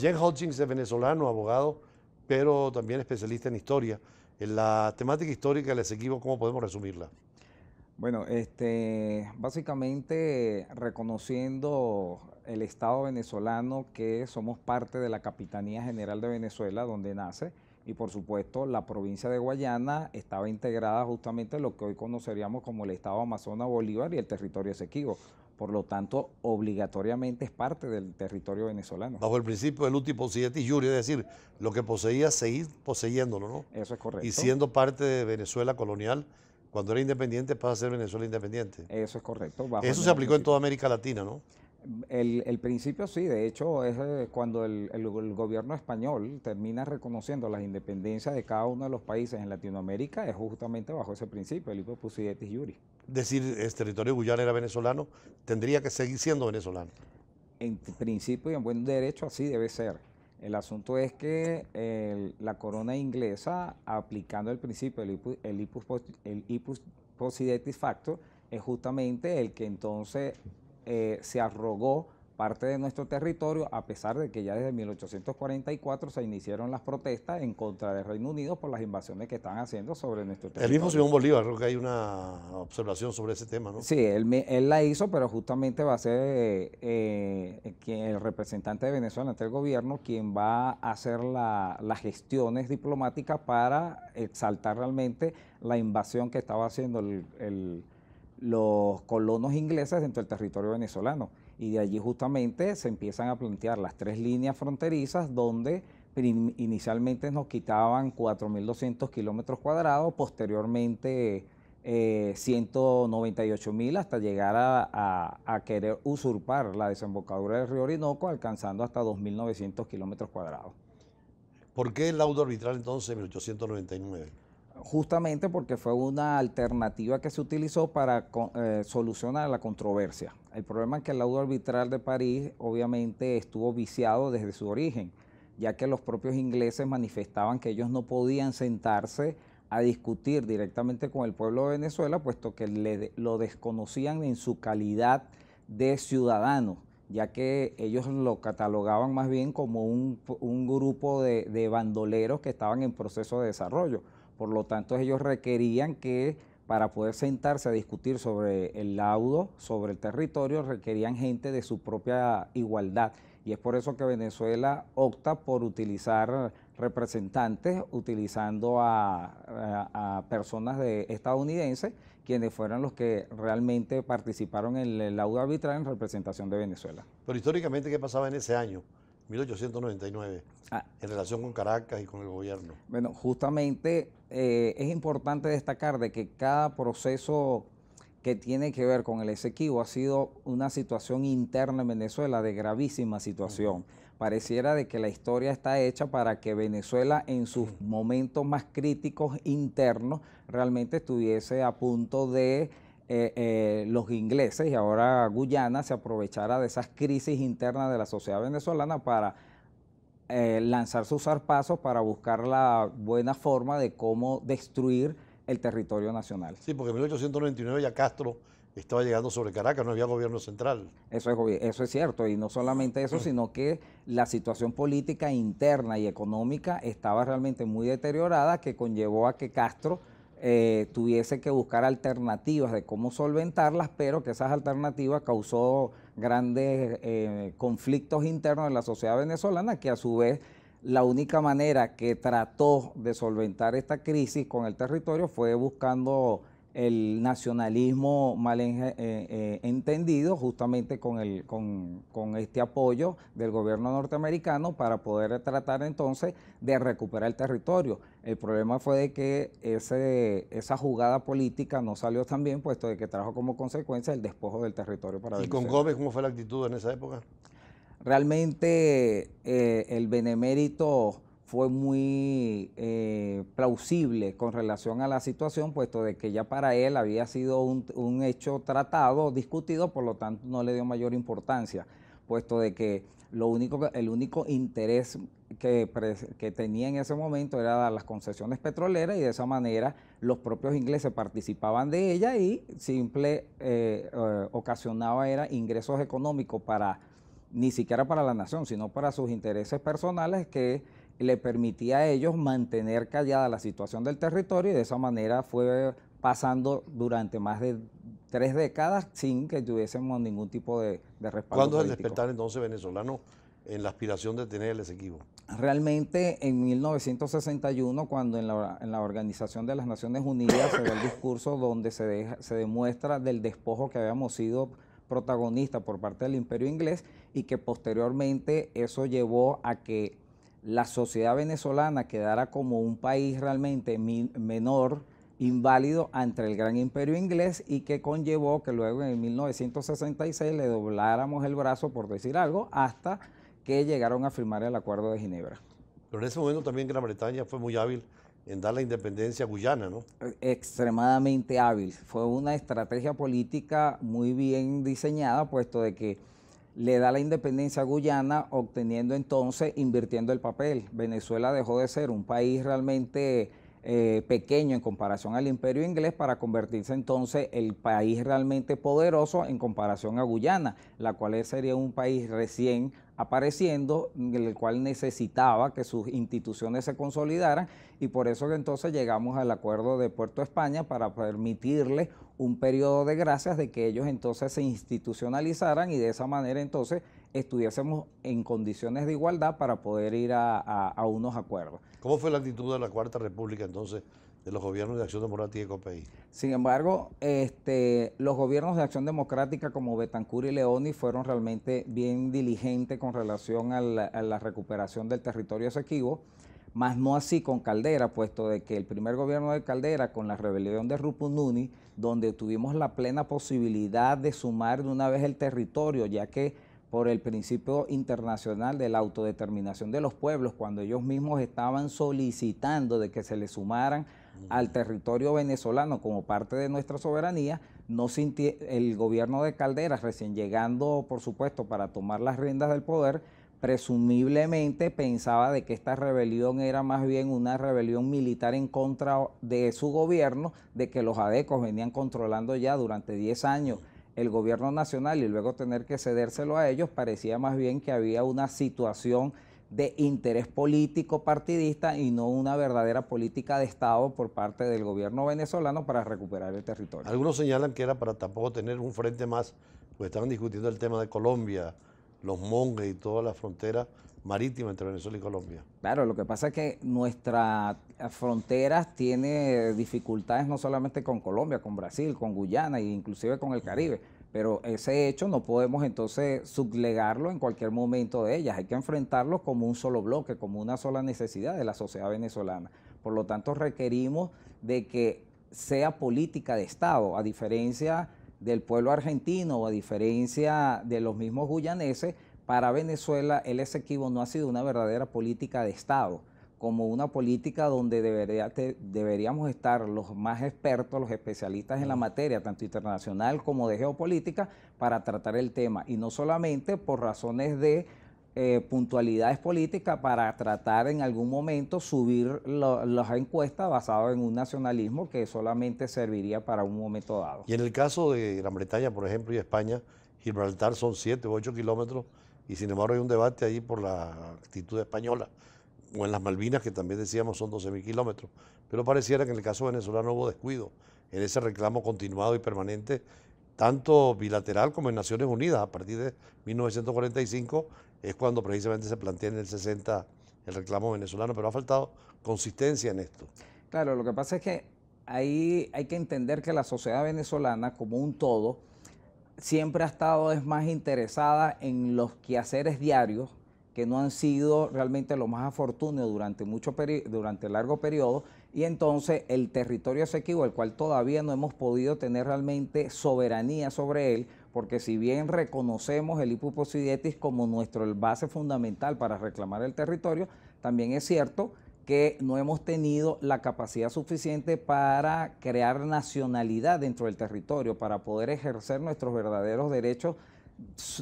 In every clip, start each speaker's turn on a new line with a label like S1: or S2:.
S1: Jen Hutchins es venezolano, abogado, pero también especialista en historia. En la temática histórica del Esequibo, ¿cómo podemos resumirla?
S2: Bueno, básicamente reconociendo el Estado venezolano, que somos parte de la Capitanía General de Venezuela, donde nace, y por supuesto la provincia de Guayana estaba integrada justamente en lo que hoy conoceríamos como el Estado Amazonas Bolívar y el territorio Esequibo. Por lo tanto, obligatoriamente es parte del territorio venezolano.
S1: Bajo el principio del uti possidetis iure, es decir, lo que poseía, seguir poseyéndolo, ¿no?
S2: Eso es
S1: Y
S2: correcto.
S1: siendo parte de Venezuela colonial, cuando era independiente pasa a ser Venezuela independiente.
S2: Eso es correcto, bajo el
S1: Eso se
S2: mismo
S1: aplicó en toda
S2: principio.
S1: América Latina, ¿no?
S2: El principio sí, de hecho es cuando el gobierno español termina reconociendo las independencias de cada uno de los países en Latinoamérica, es justamente bajo ese principio, el Libre Possidetis Iuris.
S1: Decir, el territorio de Guyana era venezolano, tendría que seguir siendo venezolano.
S2: En principio y en buen derecho así debe ser. El asunto es que la corona inglesa, aplicando el principio el ipus possidetis facto, es justamente el que entonces se arrogó parte de nuestro territorio, a pesar de que ya desde 1844 se iniciaron las protestas en contra del Reino Unido por las invasiones que están haciendo sobre nuestro
S1: El mismo
S2: territorio.
S1: Simón Bolívar, creo que hay una observación sobre ese tema, ¿no?
S2: Sí, él la hizo, pero justamente va a ser el representante de Venezuela ante el gobierno quien va a hacer las gestiones diplomáticas para exaltar realmente la invasión que estaba haciendo los colonos ingleses dentro del territorio venezolano. Y de allí justamente se empiezan a plantear las tres líneas fronterizas donde inicialmente nos quitaban 4.200 kilómetros cuadrados, posteriormente 198.000 hasta llegar a querer usurpar la desembocadura del río Orinoco, alcanzando hasta 2.900 kilómetros cuadrados.
S1: ¿Por qué el laudo arbitral entonces en 1899?
S2: Justamente porque fue una alternativa que se utilizó para solucionar la controversia. El problema es que el laudo arbitral de París obviamente estuvo viciado desde su origen, ya que los propios ingleses manifestaban que ellos no podían sentarse a discutir directamente con el pueblo de Venezuela, puesto que lo desconocían en su calidad de ciudadano, ya que ellos lo catalogaban más bien como un grupo de bandoleros que estaban en proceso de desarrollo. Por lo tanto, ellos requerían que para poder sentarse a discutir sobre el laudo, sobre el territorio, requerían gente de su propia igualdad. Y es por eso que Venezuela opta por utilizar representantes, utilizando a personas estadounidenses, quienes fueron los que realmente participaron en el laudo arbitral en representación de Venezuela.
S1: Pero históricamente, ¿qué pasaba en ese año, 1899,
S2: Ah,
S1: en relación con Caracas y con el gobierno?
S2: Bueno, justamente es importante destacar de que cada proceso que tiene que ver con el Esequibo ha sido una situación interna en Venezuela de gravísima situación. Pareciera de que la historia está hecha para que Venezuela en sus momentos más críticos internos realmente estuviese a punto de los ingleses y ahora Guyana se aprovechara de esas crisis internas de la sociedad venezolana para lanzar sus zarpazos para buscar la buena forma de cómo destruir el territorio nacional.
S1: Sí, porque en 1899 ya Castro estaba llegando sobre Caracas, no había gobierno central.
S2: Eso es cierto, y no solamente eso, sino que la situación política interna y económica estaba realmente muy deteriorada, que conllevó a que Castro tuviese que buscar alternativas de cómo solventarlas, pero que esas alternativas causó grandes conflictos internos en la sociedad venezolana, que a su vez la única manera que trató de solventar esta crisis con el territorio fue buscando el nacionalismo mal entendido, justamente con este apoyo del gobierno norteamericano para poder tratar entonces de recuperar el territorio. El problema fue de que esa jugada política no salió tan bien, puesto de que trajo como consecuencia el despojo del territorio para
S1: ¿Y con
S2: Venezuela.
S1: Gómez cómo fue la actitud en esa época?
S2: Realmente el benemérito fue muy plausible con relación a la situación, puesto de que ya para él había sido un hecho tratado, discutido, por lo tanto no le dio mayor importancia, puesto de que el único interés que tenía en ese momento era dar las concesiones petroleras, y de esa manera los propios ingleses participaban de ella y ocasionaba era ingresos económicos para ni siquiera para la nación, sino para sus intereses personales, que le permitía a ellos mantener callada la situación del territorio, y de esa manera fue pasando durante más de 3 décadas sin que tuviésemos ningún tipo de respaldo
S1: ¿Cuándo es el
S2: político.
S1: despertar entonces venezolano en la aspiración de tener el Esequibo?
S2: Realmente en 1961, cuando en la Organización de las Naciones Unidas se da el discurso donde se demuestra del despojo que habíamos sido protagonistas por parte del Imperio Inglés, y que posteriormente eso llevó a que la sociedad venezolana quedara como un país realmente menor, inválido ante el gran Imperio Inglés, y que conllevó que luego en 1966 le dobláramos el brazo, por decir algo, hasta que llegaron a firmar el Acuerdo de Ginebra.
S1: Pero en ese momento también Gran Bretaña fue muy hábil en dar la independencia a Guyana, ¿no?
S2: Extremadamente hábil. Fue una estrategia política muy bien diseñada, puesto de que le da la independencia a Guyana, obteniendo entonces, invirtiendo el papel. Venezuela dejó de ser un país realmente pequeño en comparación al Imperio Inglés, para convertirse entonces el país realmente poderoso en comparación a Guyana, la cual sería un país recién apareciendo, en el cual necesitaba que sus instituciones se consolidaran, y por eso que entonces llegamos al Acuerdo de Puerto España, para permitirle un periodo de gracias de que ellos entonces se institucionalizaran, y de esa manera entonces estuviésemos en condiciones de igualdad para poder ir a unos acuerdos.
S1: ¿Cómo fue la actitud de la Cuarta República entonces de los gobiernos de Acción Democrática y COPEI?
S2: Sin embargo, los gobiernos de Acción Democrática como Betancur y Leoni fueron realmente bien diligentes con relación a la recuperación del territorio Esequibo, más no así con Caldera, puesto de que el primer gobierno de Caldera, con la rebelión de Rupununi, donde tuvimos la plena posibilidad de sumar de una vez el territorio, ya que por el principio internacional de la autodeterminación de los pueblos, cuando ellos mismos estaban solicitando de que se les sumaran al territorio venezolano como parte de nuestra soberanía, el gobierno de Caldera, recién llegando, por supuesto, para tomar las riendas del poder, presumiblemente pensaba de que esta rebelión era más bien una rebelión militar en contra de su gobierno, de que los adecos venían controlando ya durante 10 años el gobierno nacional, y luego tener que cedérselo a ellos. Parecía más bien que había una situación de interés político partidista y no una verdadera política de Estado por parte del gobierno venezolano para recuperar el territorio.
S1: Algunos señalan que era para tampoco tener un frente más, pues estaban discutiendo el tema de Colombia, los monges y toda la frontera marítima entre Venezuela y Colombia.
S2: Claro, lo que pasa es que nuestra fronteras tiene dificultades no solamente con Colombia, con Brasil, con Guyana e inclusive con el Caribe, pero ese hecho no podemos entonces sublegarlo en cualquier momento de ellas. Hay que enfrentarlo como un solo bloque, como una sola necesidad de la sociedad venezolana. Por lo tanto, requerimos de que sea política de Estado, a diferencia del pueblo argentino o a diferencia de los mismos guyaneses. Para Venezuela el Esequibo no ha sido una verdadera política de Estado, como una política donde deberíamos estar los más expertos, los especialistas en la materia, tanto internacional como de geopolítica, para tratar el tema, y no solamente por razones de puntualidades políticas, para tratar en algún momento subir las encuestas basadas en un nacionalismo que solamente serviría para un momento dado.
S1: Y en el caso de Gran Bretaña, por ejemplo, y España, Gibraltar son 7 u 8 kilómetros, y sin embargo hay un debate ahí por la actitud española, o en las Malvinas, que también decíamos son 12.000 kilómetros, pero pareciera que en el caso venezolano hubo descuido en ese reclamo continuado y permanente, tanto bilateral como en Naciones Unidas. A partir de 1945 es cuando precisamente se plantea en el 60 el reclamo venezolano, pero ha faltado consistencia en esto.
S2: Claro, lo que pasa es que ahí hay que entender que la sociedad venezolana como un todo siempre ha estado más interesada en los quehaceres diarios, que no han sido realmente lo más afortunados durante largo periodo, y entonces el territorio Esequibo, el cual todavía no hemos podido tener realmente soberanía sobre él, porque si bien reconocemos el Ipu Posidietis como nuestra base fundamental para reclamar el territorio, también es cierto que no hemos tenido la capacidad suficiente para crear nacionalidad dentro del territorio, para poder ejercer nuestros verdaderos derechos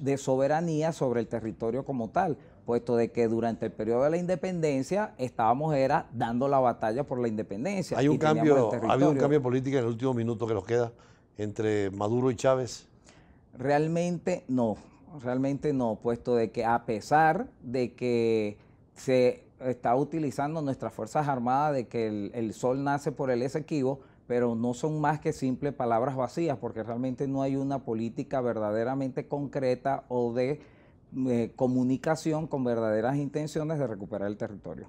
S2: de soberanía sobre el territorio como tal, puesto de que durante el periodo de la independencia estábamos dando la batalla por la independencia.
S1: ¿Ha habido un cambio político en el último minuto que nos queda entre Maduro y Chávez?
S2: Realmente no. realmente no, puesto de que a pesar de que se está utilizando nuestras Fuerzas Armadas de que el sol nace por el Esequibo, pero no son más que simples palabras vacías, porque realmente no hay una política verdaderamente concreta o de comunicación con verdaderas intenciones de recuperar el territorio.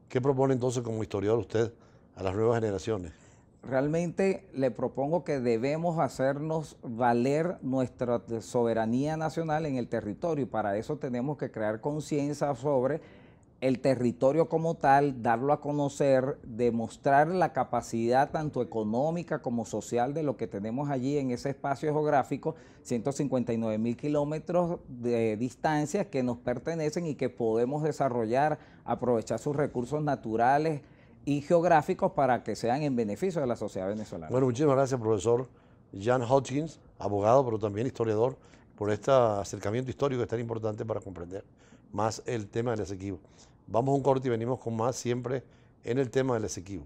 S1: ¿Qué propone entonces como historiador usted a las nuevas generaciones?
S2: Realmente le propongo que debemos hacernos valer nuestra soberanía nacional en el territorio y para eso tenemos que crear conciencia sobre el territorio como tal, darlo a conocer, demostrar la capacidad tanto económica como social de lo que tenemos allí en ese espacio geográfico, 159.000 kilómetros de distancia que nos pertenecen y que podemos desarrollar, aprovechar sus recursos naturales y geográficos para que sean en beneficio de la sociedad venezolana.
S1: Bueno, muchísimas gracias, profesor Jan Hopkins, abogado, pero también historiador, por este acercamiento histórico que es tan importante para comprender más el tema del Esequibo. Vamos a un corte y venimos con más siempre en el tema del Esequibo.